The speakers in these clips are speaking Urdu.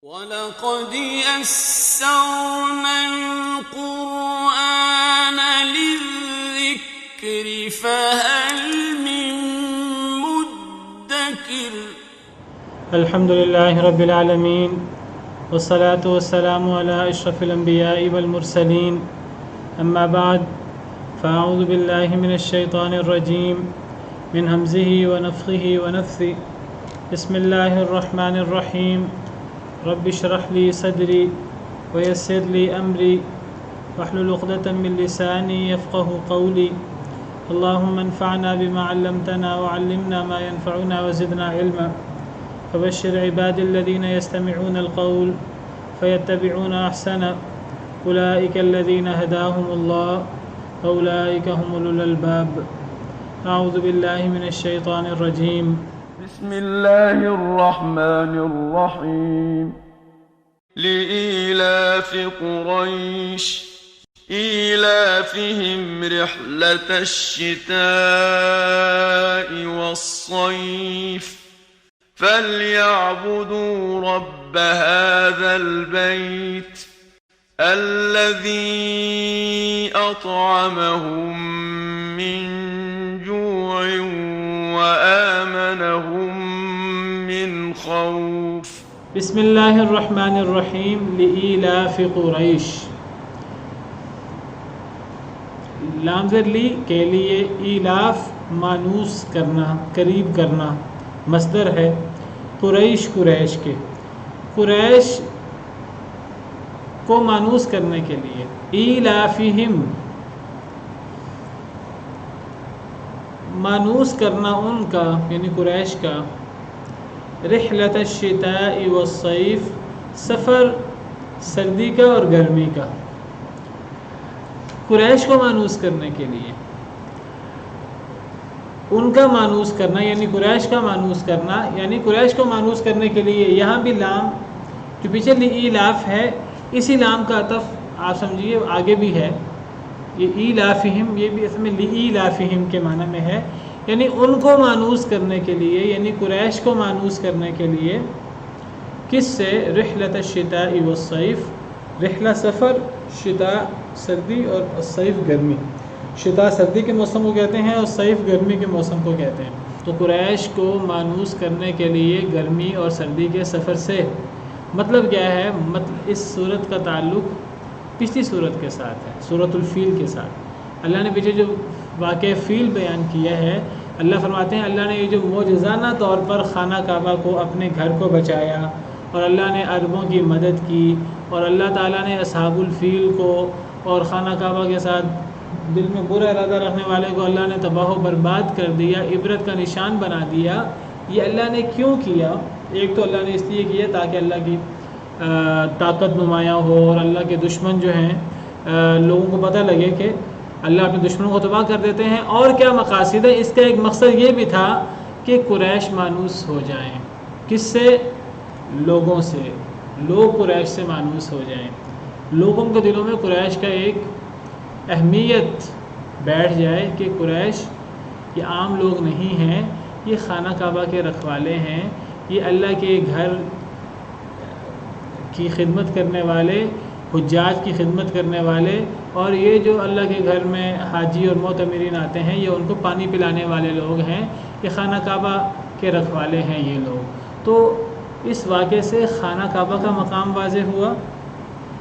وَلَقَدْ يَسَّرْنَا الْقُرْآنَ لِلذِّكْرِ فَهَلْ مِن مُّدَّكِرٍ الحمد لله رب العالمين والصلاة والسلام على أشرف الأنبياء والمرسلين أما بعد فأعوذ بالله من الشيطان الرجيم من همزه ونفخه ونفثه بسم الله الرحمن الرحيم رب اشرح لي صدري ويسر لي أمري واحلل عقدة من لساني يفقه قولي اللهم انفعنا بما علمتنا وعلمنا ما ينفعنا وزدنا علما فبشر عبادي الذين يستمعون القول فيتبعون أحسنه أولئك الذين هداهم الله أولئك هم أولو الألباب أعوذ بالله من الشيطان الرجيم بسم الله الرحمن الرحيم لإيلاف قريش إيلافهم رحلة الشتاء والصيف فليعبدوا رب هذا البيت الذي أطعمهم من جوع وآمنهم من خوف بسم اللہ الرحمن الرحیم لإیلاف قریش لامزر لی کے لیے ایلاف مانوس کرنا قریب کرنا مصدر ہے قریش قریش کے قریش کو مانوس کرنے کے لیے ایلافہم مانوس کرنا ان کا یعنی قریش کا رحلت الشتاء والصیف سفر سردی کا اور گرمی کا قریش کو مانوس کرنے کے لیے ان کا مانوس کرنا یعنی قریش کا مانوس کرنا یعنی قریش کو مانوس کرنے کے لیے یہاں بھی لام جو پیچھے ایلاف ہے اسی لام کا عطف آپ سمجھیے آگے بھی ہے یہ ایلافہم یہ بھی اس میں لإیلافہم کے معنی میں ہے یعنی ان کو مانوس کرنے کے لیے یعنی قریش کو مانوس کرنے کے لیے کس سے رحلت الشتاء والصیف رحلہ سفر شتاء سردی اور الصیف گرمی شتاء سردی کے موسم کو کہتے ہیں اور صیف گرمی کے موسم کو کہتے ہیں تو قریش کو مانوس کرنے کے لیے گرمی اور سردی کے سفر سے مطلب کیا ہے اس صورت کا تعلق پچھلی صورت کے ساتھ ہے سورۃ الفیل کے ساتھ اللہ نے پیچھے جو واقع فیل بیان کیا ہے اللہ فرماتے ہیں اللہ نے یہ جو معجزانہ طور پر خانہ کعبہ کو اپنے گھر کو بچایا اور اللہ نے عربوں کی مدد کی اور اللہ تعالیٰ نے اصحاب الفیل کو اور خانہ کعبہ کے ساتھ دل میں برا ارادہ رکھنے والے کو اللہ نے تباہ و برباد کر دیا عبرت کا نشان بنا دیا یہ اللہ نے کیوں کیا ایک تو اللہ نے اس لیے کیا تاکہ اللہ کی طاقت نمایاں ہو اور اللہ کے دشمن جو ہیں لوگوں کو پتہ لگے کہ اللہ اپنے دشمنوں کو تباہ کر دیتے ہیں اور کیا مقاصد ہے اس کا ایک مقصد یہ بھی تھا کہ قریش مانوس ہو جائیں کس سے لوگوں سے لوگ قریش سے مانوس ہو جائیں لوگوں کے دلوں میں قریش کا ایک اہمیت بیٹھ جائے کہ قریش یہ عام لوگ نہیں ہیں یہ خانہ کعبہ کے رکھوالے ہیں یہ اللہ کے گھر کی خدمت کرنے والے حجاج کی خدمت کرنے والے اور یہ جو اللہ کے گھر میں حاجی اور معتمرین آتے ہیں یہ ان کو پانی پلانے والے لوگ ہیں یہ خانہ کعبہ کے رکھوالے ہیں یہ لوگ تو اس واقعے سے خانہ کعبہ کا مقام واضح ہوا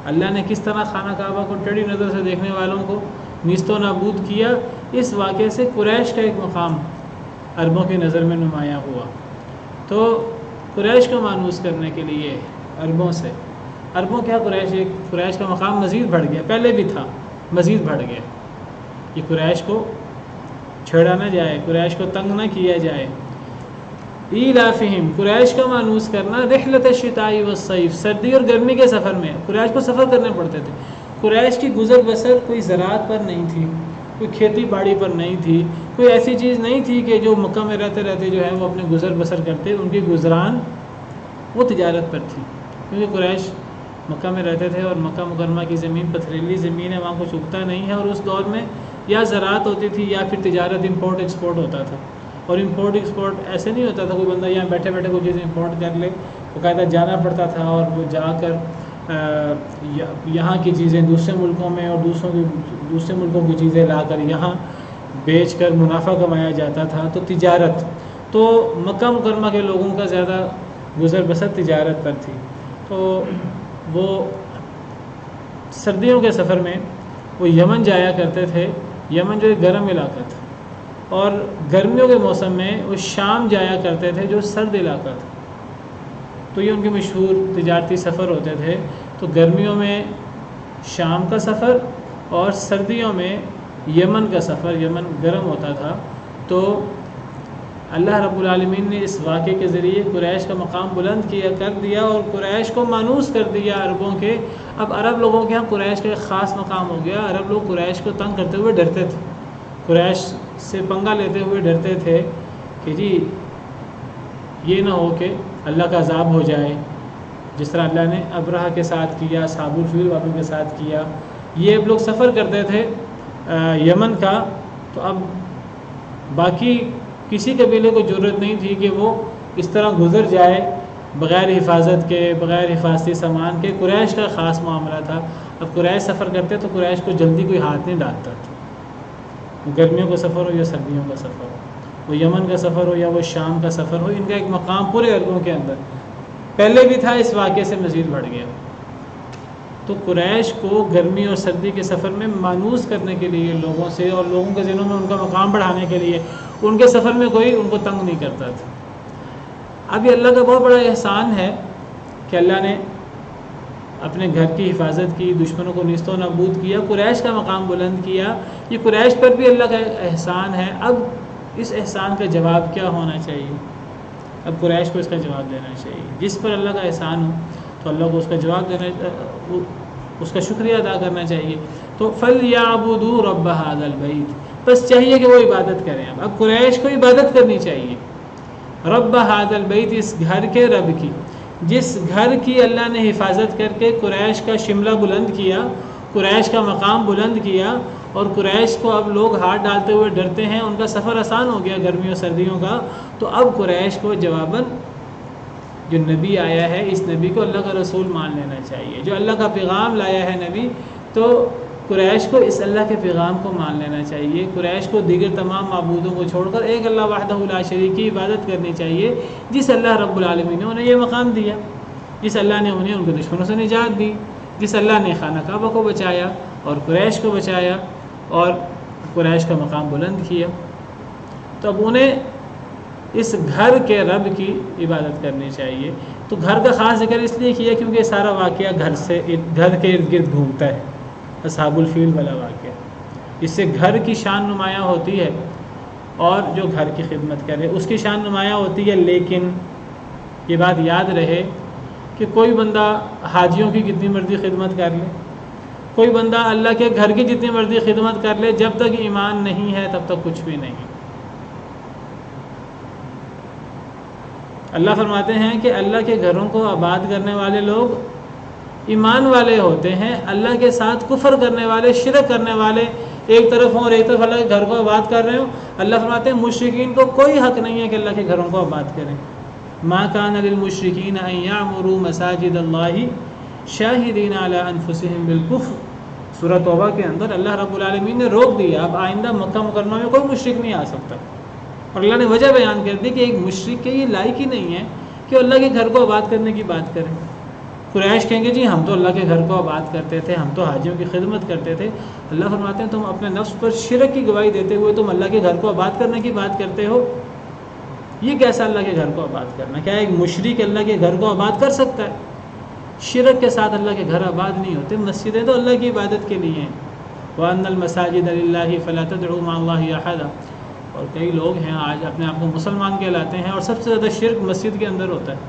اللہ نے کس طرح خانہ کعبہ کو ٹیڑھی نظر سے دیکھنے والوں کو نیست و نابود کیا اس واقعے سے قریش کا ایک مقام عربوں کی نظر میں نمایاں ہوا تو قریش کو مانوس کرنے کے لیے عربوں سے عربوں کیا قریش کا مقام مزید بڑھ گیا پہلے بھی تھا مزید بڑھ گیا کہ قریش کو چھیڑا نہ جائے قریش کو تنگ نہ کیا جائے ایلافہم قریش کا مانوس کرنا رحلت الشتاء والصیف سردی اور گرمی کے سفر میں قریش کو سفر کرنے پڑتے تھے قریش کی گزر بسر کوئی زراعت پر نہیں تھی کوئی کھیتی باڑی پر نہیں تھی کوئی ایسی چیز نہیں تھی کہ جو مکہ میں رہتے رہتے جو ہے وہ اپنے گزر بسر کرتے ان کی گزران وہ تجارت پر تھی کیونکہ قریش مکہ میں رہتے تھے اور مکہ مکرمہ کی زمین پتھریلی زمین ہے وہاں کچھ اگتا نہیں ہے اور اس دور میں یا زراعت ہوتی تھی یا پھر تجارت امپورٹ ایکسپورٹ ہوتا تھا اور امپورٹ ایکسپورٹ ایسے نہیں ہوتا تھا کوئی بندہ یہاں بیٹھے بیٹھے کوئی چیز امپورٹ کر لے، باقاعدہ جانا پڑتا تھا اور وہ جا کر یہاں کی چیزیں دوسرے ملکوں میں اور دوسرے ملکوں کی چیزیں لا کر یہاں بیچ کر منافع کمایا جاتا تھا. تو تجارت تو مکہ مکرمہ کے لوگوں کا زیادہ گزر بسر تجارت پر تھی. تو وہ سردیوں کے سفر میں وہ یمن جایا کرتے تھے. یمن جو ایک گرم علاقہ تھا، اور گرمیوں کے موسم میں وہ شام جایا کرتے تھے جو سرد علاقہ تھا. تو یہ ان کے مشہور تجارتی سفر ہوتے تھے. تو گرمیوں میں شام کا سفر اور سردیوں میں یمن کا سفر. یمن گرم ہوتا تھا. تو اللہ رب العالمین نے اس واقعے کے ذریعے قریش کا مقام بلند کر دیا اور قریش کو مانوس کر دیا عربوں کے. اب عرب لوگوں کے ہاں قریش کا ایک خاص مقام ہو گیا. عرب لوگ قریش کو تنگ کرتے ہوئے ڈرتے تھے، قریش سے پنگا لیتے ہوئے ڈرتے تھے کہ جی یہ نہ ہو کہ اللہ کا عذاب ہو جائے، جس طرح اللہ نے ابرہہ کے ساتھ کیا، اصحاب الفیل والوں کے ساتھ کیا. یہ اب لوگ سفر کرتے تھے یمن کا. تو اب باقی کسی قبیلے کو ضرورت نہیں تھی کہ وہ اس طرح گزر جائے بغیر حفاظت کے، بغیر حفاظتی سامان کے. قریش کا خاص معاملہ تھا. اب قریش سفر کرتے تو قریش کو جلدی کوئی ہاتھ نہیں ڈالتا تھا. گرمیوں کا سفر ہو یا سردیوں کا سفر ہو، وہ یمن کا سفر ہو یا وہ شام کا سفر ہو، ان کا ایک مقام پورے عربوں کے اندر پہلے بھی تھا، اس واقعے سے مزید بڑھ گیا. تو قریش کو گرمی اور سردی کے سفر میں مانوس کرنے کے لیے لوگوں سے اور لوگوں کے ذہنوں میں ان کا مقام بڑھانے کے لیے ان کے سفر میں کوئی ان کو تنگ نہیں کرتا تھا. اب یہ اللہ کا بہت بڑا احسان ہے کہ اللہ نے اپنے گھر کی حفاظت کی، دشمنوں کو نیست و نابود کیا، قریش کا مقام بلند کیا. یہ قریش پر بھی اللہ کا احسان ہے. اب اس احسان کا جواب کیا ہونا چاہیے؟ اب قریش کو اس کا جواب دینا چاہیے. جس پر اللہ کا احسان ہو تو اللہ کو اس کا جواب دینا، اس کا شکریہ ادا کرنا چاہیے. تو فَلْيَعْبُدُوا رَبَّ هَذَا الْبَيْتِ، بس چاہیے کہ وہ عبادت کریں. اب قریش کو عبادت کرنی چاہیے رب هذا البیت، اس گھر کے رب کی، جس گھر کی اللہ نے حفاظت کر کے قریش کا شملہ بلند کیا، قریش کا مقام بلند کیا. اور قریش کو اب لوگ ہاتھ ڈالتے ہوئے ڈرتے ہیں، ان کا سفر آسان ہو گیا گرمیوں سردیوں کا. تو اب قریش کو جواباً جو نبی آیا ہے، اس نبی کو اللہ کا رسول مان لینا چاہیے. جو اللہ کا پیغام لایا ہے نبی، تو قریش کو اس اللہ کے پیغام کو مان لینا چاہیے. قریش کو دیگر تمام معبودوں کو چھوڑ کر ایک اللہ وحدہ لا شریک کی عبادت کرنی چاہیے، جس اللہ رب العالمین نے انہیں یہ مقام دیا، جس اللہ نے انہیں ان کے دشمنوں سے نجات دی، جس اللہ نے خانہ کعبہ کو بچایا اور قریش کو بچایا اور قریش کا مقام بلند کیا. تو اب انہیں اس گھر کے رب کی عبادت کرنی چاہیے. تو گھر کا خاص ذکر اس لیے کیا کیونکہ سارا واقعہ گھر کے ارد گرد گھومتا ہے. اصحاب الفیل والا واقعہ، اس سے گھر کی شان نمایاں ہوتی ہے اور جو گھر کی خدمت کرے اس کی شان نمایاں ہوتی ہے. لیکن یہ بات یاد رہے کہ کوئی بندہ حاجیوں کی کتنی مرضی خدمت کر لے، کوئی بندہ اللہ کے گھر کی جتنی مرضی خدمت کر لے، جب تک ایمان نہیں ہے تب تک کچھ بھی نہیں. اللہ فرماتے ہیں کہ اللہ کے گھروں کو آباد کرنے والے لوگ ایمان والے ہوتے ہیں. اللہ کے ساتھ کفر کرنے والے، شرک کرنے والے ایک طرف ہوں اور ایک طرف اللہ کے گھر کو آباد کر رہے ہوں. اللہ فرماتے ہیں مشرکین کو کوئی حق نہیں ہے کہ اللہ کے گھروں کو آباد کریں. ما کان للمشرکین ان یعمروا مساجد اللہ شاہدین علی انفسہم بالکفر. سورہ توبہ کے اندر اللہ رب العالمین نے روک دیا، اب آئندہ مکہ مکرمہ میں کوئی مشرک نہیں آ سکتا. اور اللہ نے وجہ بیان کر دی کہ ایک مشرک کے یہ لائق ہی نہیں ہے کہ اللہ کے گھر کو آباد کرنے کی بات کریں. قریش کہیں گے جی ہم تو اللہ کے گھر کو آباد کرتے تھے، ہم تو حاجیوں کی خدمت کرتے تھے. اللہ فرماتے ہیں تم اپنے نفس پر شرک کی گواہی دیتے ہوئے تم اللہ کے گھر کو آباد کرنے کی بات کرتے ہو. یہ کیسا اللہ کے گھر کو آباد کرنا؟ کیا ایک مشرک اللہ کے گھر کو آباد کر سکتا ہے؟ شرک کے ساتھ اللہ کے گھر آباد نہیں ہوتے. مسجدیں تو اللہ کی عبادت کے لیے ہیں. وَأَنَّ الْمَسَاجِدَ لِلَّهِ فَلَا تَدْعُوا مَعَ اللَّهِ أَحَدًا. اور کئی لوگ ہیں آج اپنے آپ کو مسلمان کہلاتے ہیں اور سب سے زیادہ شرک مسجد کے اندر ہوتا ہے.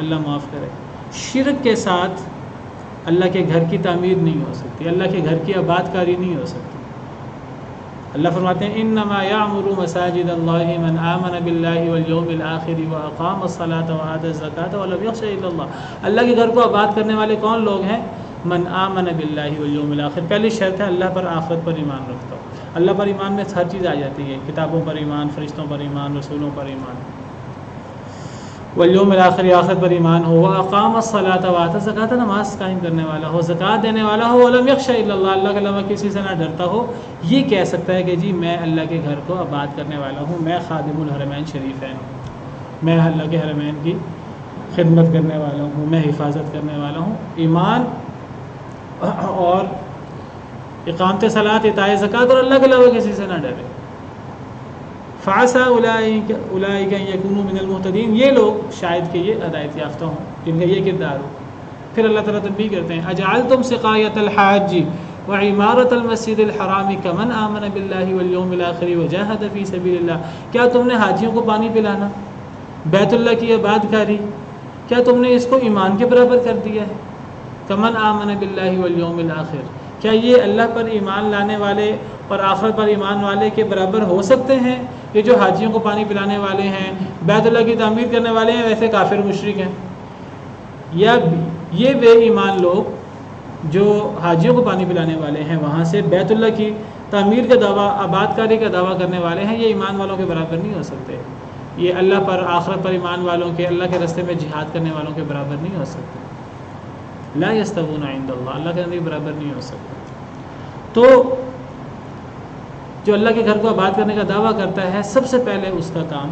اللہ معاف کرے. شرک کے ساتھ اللہ کے گھر کی تعمیر نہیں ہو سکتی، اللہ کے گھر کی آباد کاری نہیں ہو سکتی. اللہ فرماتے ہیں انما یعمر مساجد اللہ من آمن باللہ والیوم الآخر واقام الصلاۃ وآتى الزکاۃ ولم یخش الا اللہ. اللہ کے گھر کو آباد کرنے والے کون لوگ ہیں؟ من آمن باللہ والیوم الآخر. پہلی شرط ہے اللہ پر آخرت پر ایمان رکھتا ہو. اللہ پر ایمان میں ہر چیز آ جاتی ہے، کتابوں پر ایمان، فرشتوں پر ایمان، رسولوں پر ایمان، والیوم الآخر، آخرت پر ایمان ہو، واقام الصلاۃ وآتى الزکاۃ، نماز قائم کرنے والا ہو، زکوٰۃ دینے والا ہو، ولم یخش الا اللہ، اللہ کے علاوہ کسی سے نہ ڈرتا ہو، یہ کہہ سکتا ہے کہ جی میں اللہ کے گھر کو آباد کرنے والا ہوں، میں خادم الحرمین شریفین ہوں، میں اللہ کے حرمین کی خدمت کرنے والا ہوں، میں حفاظت کرنے والا ہوں، ایمان اور اقامت صلاۃ، اطاعت زکوٰۃ، اور اللہ کے علاوہ کسی سے نہ ڈرے۔ فعسى اولئک ان یکونوا من المہتدین، یہ لوگ شاید کہ یہ ہدایت یافتہ ہوں جن کا یہ کردار ہو۔ پھر اللہ تعالیٰ تنبیہ کرتے ہیں، اجعلتم سقایۃ الحاج وعمارۃ المسجد الحرام کمن آمن باللہ والیوم الآخر وجاہد فی سبیل اللہ، کیا تم نے حاجیوں کو پانی پلانا، بیت اللہ کی آباد کاری، کیا تم نے اس کو ایمان کے برابر کر دیا ہے؟ کمن آمن باللہ والیوم الآخر، کیا یہ اللہ پر ایمان لانے والے اور آخرت پر ایمان والے کے برابر ہو سکتے ہیں؟ یہ جو حاجیوں کو پانی پلانے والے ہیں، بیت اللہ کی تعمیر کرنے والے ہیں، ویسے کافر مشرک ہیں، یا یہ بے ایمان لوگ جو حاجیوں کو پانی پلانے والے ہیں وہاں سے بیت اللہ کی تعمیر کا دعویٰ، آباد کاری کا دعویٰ کرنے والے ہیں، یہ ایمان والوں کے برابر نہیں ہو سکتے، یہ اللہ پر آخرت پر ایمان والوں کے، اللہ کے راستے میں جہاد کرنے والوں کے برابر نہیں ہو سکتے۔ لا یستوون عند اللہ، اللہ کے نزدیک برابر نہیں ہو سکتے۔ تو جو اللہ کے گھر کو آباد کرنے کا دعویٰ کرتا ہے، سب سے پہلے اس کا کام،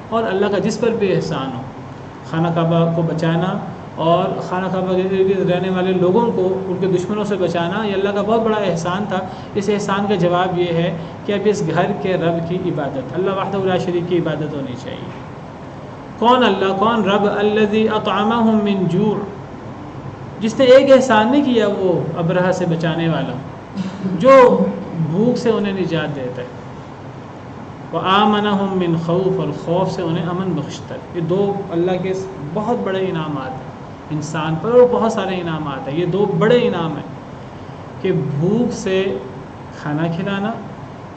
اور اللہ کا جس پر بھی احسان ہو، خانہ کعبہ کو بچانا اور خانہ کعبہ کے ارد گرد رہنے والے لوگوں کو ان کے دشمنوں سے بچانا، یہ اللہ کا بہت بڑا احسان تھا۔ اس احسان کا جواب یہ ہے کہ اب اس گھر کے رب کی عبادت، اللہ وحدہ لا شریک کی عبادت ہونی چاہیے۔ کون اللہ، کون رب؟ الذی اطعمہم من جوع، جس نے ایک احسان نہیں کیا، وہ ابرہہ سے بچانے والا جو بھوک سے انہیں نجات دیتا ہے، وآمنہم من خوف، اور خوف سے انہیں امن بخشتا ہے۔ یہ دو اللہ کے بہت بڑے انعامات ہیں انسان پر، اور بہت سارے انعامات ہیں، یہ دو بڑے انعام ہیں کہ بھوک سے کھانا کھلانا،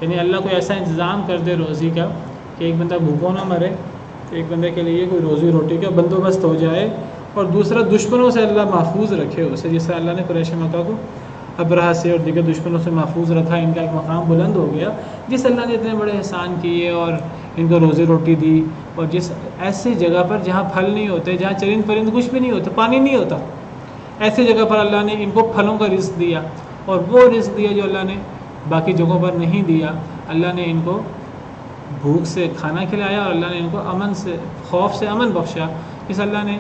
یعنی اللہ کوئی ایسا انتظام کر دے روزی کا کہ ایک بندہ بھوکوں نہ مرے، ایک بندے کے لیے کوئی روزی روٹی کا بندوبست ہو جائے، اور دوسرا دشمنوں سے اللہ محفوظ رکھے اسے، جس طرح اللہ نے قریش مکہ کو ابرہہ سے اور دیگر دشمنوں سے محفوظ رکھا، ان کا ایک مقام بلند ہو گیا۔ جس اللہ نے اتنے بڑے احسان کیے اور ان کو روزی روٹی دی، اور جس ایسی جگہ پر جہاں پھل نہیں ہوتے، جہاں چرند پرند کچھ بھی نہیں ہوتا، پانی نہیں ہوتا، ایسی جگہ پر اللہ نے ان کو پھلوں کا رزق دیا، اور وہ رزق دیا جو اللہ نے باقی جگہوں پر نہیں دیا۔ اللہ نے ان کو بھوک سے کھانا کھلایا، اور اللہ نے ان کو امن سے، خوف سے امن بخشا۔ اس اللہ نے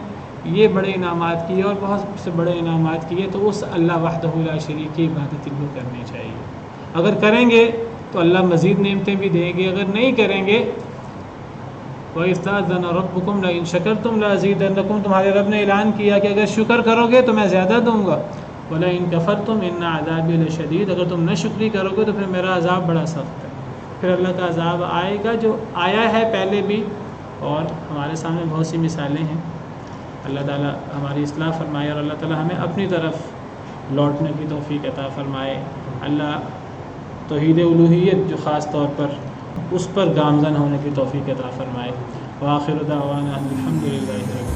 یہ بڑے انعامات کیے اور بہت سے بڑے انعامات کیے، تو اس اللہ وحدہ لا شریک کی عبادت ان کو کرنی چاہیے۔ اگر کریں گے تو اللہ مزید نعمتیں بھی دیں گے، اگر نہیں کریں گے وَإِذْ تَأَذَّنَ رَبُّكُمْ لَئِن شَكَرْتُمْ لَأَزِيدَنَّكُمْ، تمہارے رب نے اعلان کیا کہ اگر شکر کرو گے تو میں زیادہ دوں گا، وَلَئِن كَفَرْتُمْ إِنَّ عَذَابِي لَشَدِيدٌ، اگر تم نہ شکری کرو گے تو پھر میرا عذاب بڑا سخت ہے۔ پھر اللہ کا عذاب آئے گا، جو آیا ہے پہلے بھی، اور ہمارے سامنے بہت سی مثالیں ہیں۔ اللہ تعالیٰ ہماری اصلاح فرمائے، اور اللہ تعالیٰ ہمیں اپنی طرف لوٹنے کی توفیق عطا فرمائے۔ اللہ توحید الوہیت جو خاص طور پر اس پر گامزن ہونے کی توفیق عطا فرمائے۔ وآخر دعوانا الحمد للہ رب